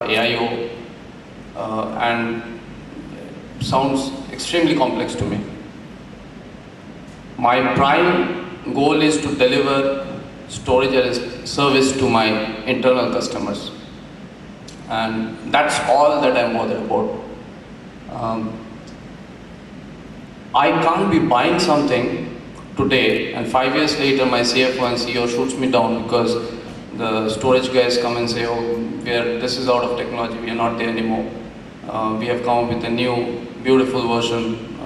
AIO, and sounds extremely complex to me. My prime goal is to deliver storage as a service to my internal customers, and that's all that I'm bothered about. I can't be buying something today and 5 years later my CFO and CEO shoots me down because the storage guys come and say, oh, this is out of technology, we are not there anymore. We have come up with a new, beautiful version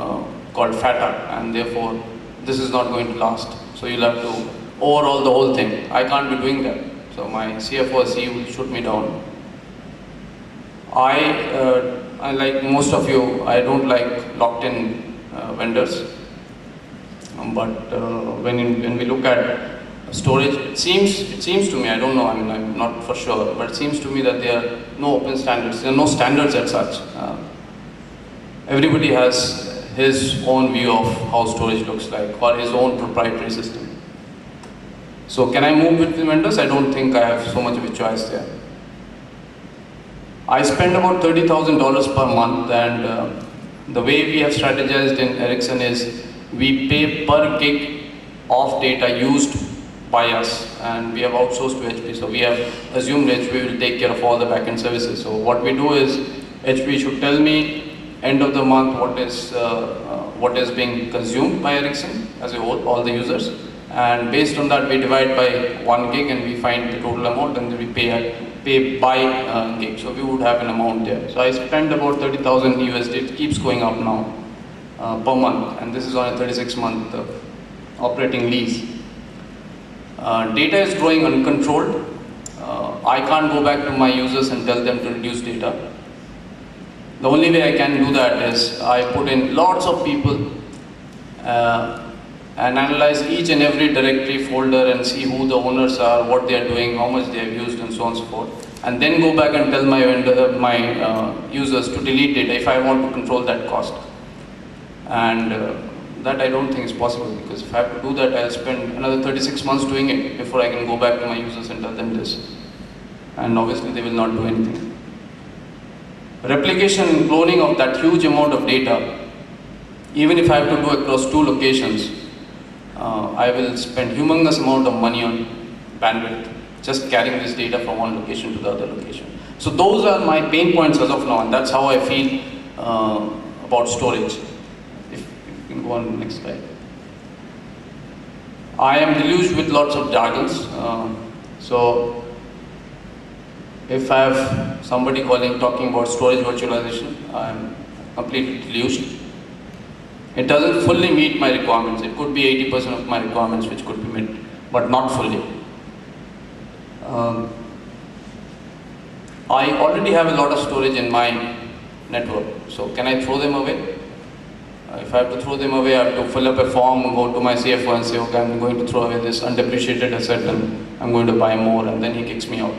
called FATA, and therefore this is not going to last. So you'll have to overhaul the whole thing. I can't be doing that. So my CFO or CEO will shoot me down. I like most of you, I don't like locked-in vendors. But when we look at storage, it seems to me, I don't know, I mean, I'm not for sure, but it seems to me that there are no open standards, there are no standards as such. Everybody has his own view of how storage looks like, or his own proprietary system. So can I move with the vendors? I don't think I have so much of a choice there. I spend about $30,000 per month, and the way we have strategized in Ericsson is we pay per gig of data used by us, and we have outsourced to HP. So we have assumed HP will take care of all the backend services. So what we do is HP should tell me end of the month what is being consumed by Ericsson as a whole, all the users, and based on that we divide by 1 gig and we find the total amount, and then we pay by gig. So we would have an amount there. So I spend about 30,000 USD. It keeps going up now per month, and this is on a 36-month operating lease. Data is growing uncontrolled. I can't go back to my users and tell them to reduce data. The only way I can do that is I put in lots of people and analyze each and every directory folder and see who the owners are, what they are doing, how much they have used, and so on and so forth. And then go back and tell my users to delete data if I want to control that cost. And that I don't think is possible, because if I have to do that, I'll spend another 36 months doing it before I can go back to my users and tell them this. And obviously they will not do anything. Replication and cloning of that huge amount of data, even if I have to do across 2 locations, I will spend humongous amount of money on bandwidth, just carrying this data from one location to the other location. So those are my pain points as of now, and that's how I feel about storage. If you can go on to the next slide. I am deluged with lots of jargons. So if I have somebody talking about storage virtualization, I am completely deluged. It doesn't fully meet my requirements. It could be 80% of my requirements which could be met, but not fully. I already have a lot of storage in my network, so can I throw them away? If I have to throw them away, I have to fill up a form, go to my CFO and say, okay, I'm going to throw away this undepreciated asset and I'm going to buy more, and then he kicks me out.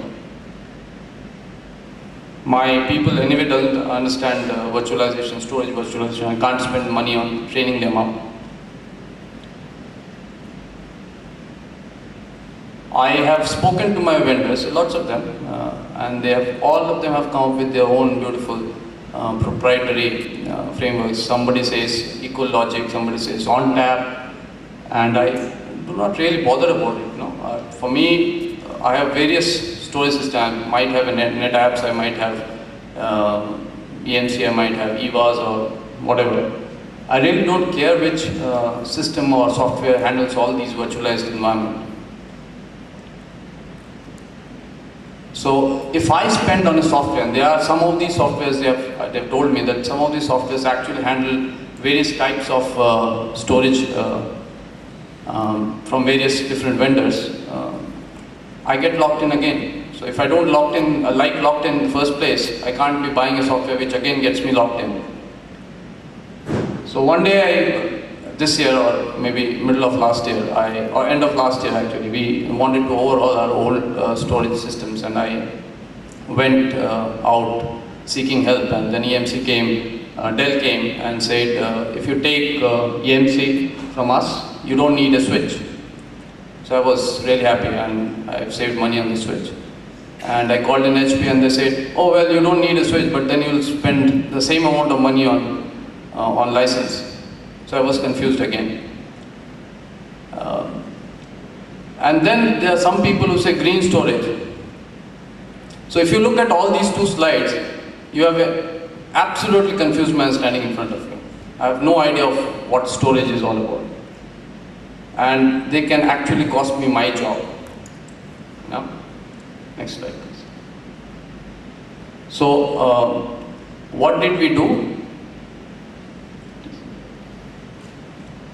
My people anyway doesn't understand virtualization, storage virtualization. I can't spend money on training them up. I have spoken to my vendors, lots of them, and all of them have come up with their own beautiful proprietary frameworks. Somebody says EqualLogic, somebody says ONTAP, and I do not really bother about it. For me, I have various storage systems. I might have a NetApps, I might have EMC, I might have EVAs or whatever. I really don't care which system or software handles all these virtualized environments. So if I spend on a software, and there are some of these softwares, they've told me that some of these softwares actually handle various types of storage from various different vendors, I get locked in again. So if I don't locked in in the first place, I can't be buying a software which again gets me locked in. So one day, this year or maybe middle of last year, or end of last year actually, we wanted to overhaul our old storage systems, and I went out seeking help, and then EMC came, Dell came and said, if you take EMC from us, you don't need a switch. So I was really happy, and I've saved money on the switch. And I called in HP and they said, oh well, you don't need a switch, but then you'll spend the same amount of money on license. So I was confused again. And then there are some people who say green storage. So if you look at all these two slides, you have an absolutely confused man standing in front of you. I have no idea of what storage is all about. And they can actually cost me my job. Now, next slide please. So, what did we do?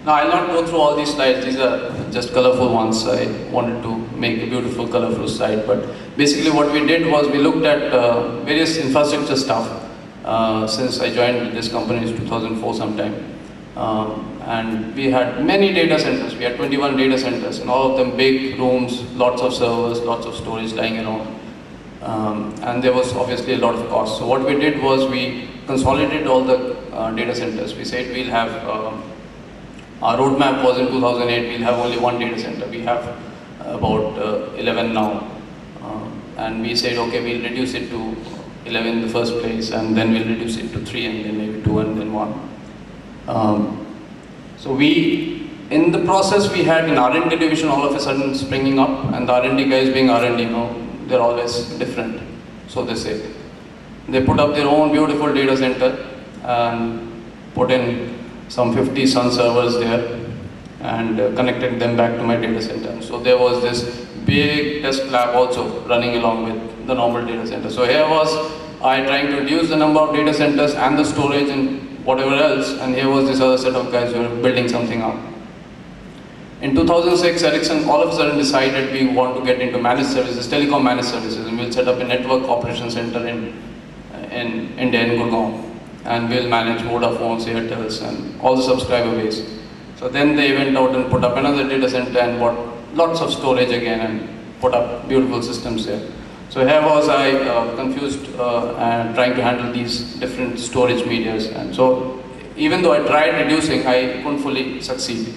Now I'll not go through all these slides, these are just colorful ones. I wanted to make a beautiful colorful slide, but basically what we did was we looked at various infrastructure stuff since I joined this company in 2004 sometime. And we had many data centers, we had 21 data centers, and all of them big rooms, lots of servers, lots of storage lying around. And there was obviously a lot of cost. So what we did was we consolidated all the data centers. We said we'll have our roadmap was in 2008, we'll have only one data center. We have about 11 now. And we said, okay, we'll reduce it to 11 in the first place, and then we'll reduce it to 3, and then maybe 2, and then 1. So in the process, we had an R&D division all of a sudden springing up, and the R&D guys being R&D, they're always different, so they say. They put up their own beautiful data center and put in some 50 Sun servers there and connected them back to my data center. So there was this big test lab also running along with the normal data center. So here was I trying to reduce the number of data centers and the storage and whatever else, and here was this other set of guys who were building something up. In 2006, Ericsson all of a sudden decided we want to get into managed services, telecom managed services, and we'll set up a network operation center in India, in Gurgaon. And we'll manage Vodafone's, Airtel's, and all the subscriber base. So then they went out and put up another data center and bought lots of storage again and put up beautiful systems there. So here was I confused and trying to handle these different storage medias. And so even though I tried reducing, I couldn't fully succeed.